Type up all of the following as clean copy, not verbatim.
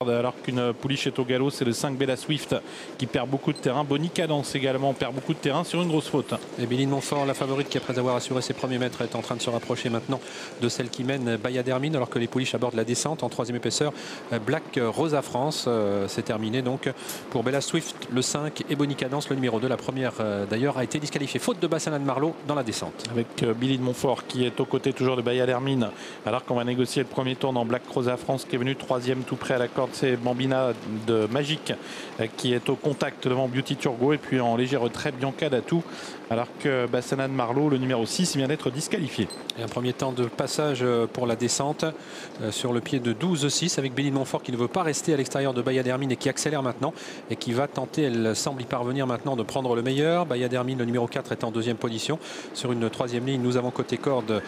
Alors qu'une pouliche est au galop, c'est le 5 Bella Swift qui perd beaucoup de terrain. Bonnie Cadence également perd beaucoup de terrain sur une grosse faute. Et Billy de Montfort, la favorite qui après avoir assuré ses premiers mètres est en train de se rapprocher maintenant de celle qui mène Bayad Hermine, alors que les pouliches abordent la descente en troisième épaisseur. Black Rosa France, c'est terminé donc pour Bella Swift le 5 et Bonnie Cadence le numéro 2. La première d'ailleurs a été disqualifiée faute de Bassana de Marlot dans la descente. Avec Billy de Montfort qui est aux côtés toujours de Bayad Hermine, alors qu'on va négocier le premier tour dans Black Rosa France qui est venu troisième tout près à la corde. C'est Bambina de Magique qui est au contact devant Beauty Turgot, et puis en léger retrait Bianca Datou, alors que Bassana de Marlot, le numéro 6, vient d'être disqualifié. Et un premier temps de passage pour la descente sur le pied de 12-6 avec Billy de Montfort qui ne veut pas rester à l'extérieur de Bayad Hermine et qui accélère maintenant et qui va tenter, elle semble y parvenir maintenant, de prendre le meilleur. Bayad Hermine, le numéro 4, est en deuxième position. Sur une troisième ligne, nous avons côté corde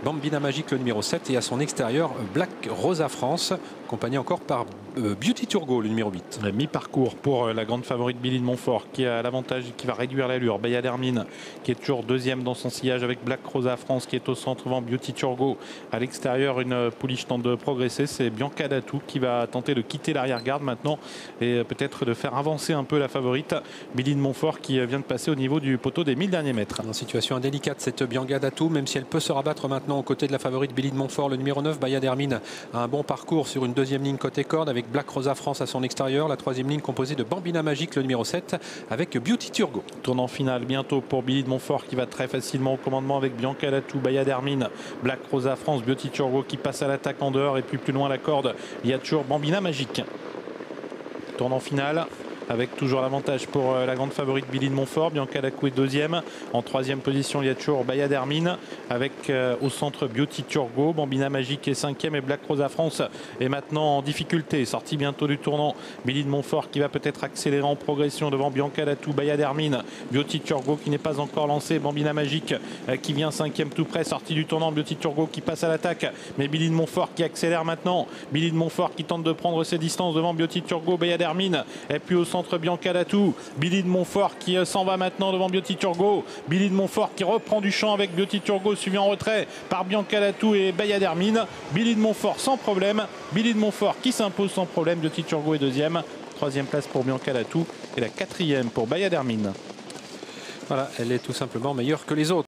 Bambina Magique, le numéro 7, et à son extérieur Black Rosa France, accompagné encore par Beauty Turgot, le numéro 8. Mi-parcours pour la grande favorite Billy de Montfort qui a l'avantage, qui va réduire l'allure. Bayad Hermine qui est toujours deuxième dans son sillage avec Black Rosa France qui est au centre devant Beauty Turgot. À l'extérieur, une pouliche tente de progresser. C'est Bianca Datou qui va tenter de quitter l'arrière-garde maintenant et peut-être de faire avancer un peu la favorite Billy de Montfort qui vient de passer au niveau du poteau des 1000 derniers mètres. En situation indélicate cette Bianca Datou, même si elle peut se rabattre maintenant aux côtés de la favorite Billy de Montfort, le numéro 9. Bayad Hermine a un bon parcours sur une deuxième ligne côté corde avec Black Rosa France à son extérieur. La troisième ligne composée de Bambina Magique, le numéro 7, avec Beauty Turgot. Tournant final bientôt pour Billy de Montfort qui va très facilement au commandement avec Bianca Datou, Bayad Hermine, Black Rosa France, Beauty Turgot qui passe à l'attaque en dehors, et puis plus loin à la corde, il y a toujours Bambina Magique. Tournant final avec toujours l'avantage pour la grande favorite Billy de Montfort. Bianca Datou est deuxième. En troisième position, il y a toujours Bayad Hermine avec au centre Beauty Turgot. Bambina Magique est cinquième et Black Rosa France est maintenant en difficulté. Sorti bientôt du tournant. Billy de Montfort qui va peut-être accélérer en progression devant Bianca Datou, Bayad Hermine, Beauty Turgot qui n'est pas encore lancé. Bambina Magique qui vient cinquième tout près. Sorti du tournant, Beauty Turgot qui passe à l'attaque. Mais Billy de Montfort qui accélère maintenant. Billy de Montfort qui tente de prendre ses distances devant Beauty Turgot, Bayad Hermine. Et puis au centre Bianca Datou, Billy de Montfort qui s'en va maintenant devant Beauty Turgot. Billy de Montfort qui reprend du champ avec Beauty Turgot suivi en retrait par Bianca Datou et Bayad Hermine. Billy de Montfort sans problème. Billy de Montfort qui s'impose sans problème. Beauty Turgot est deuxième. Troisième place pour Bianca Datou et la quatrième pour Bayad Hermine. Voilà, elle est tout simplement meilleure que les autres.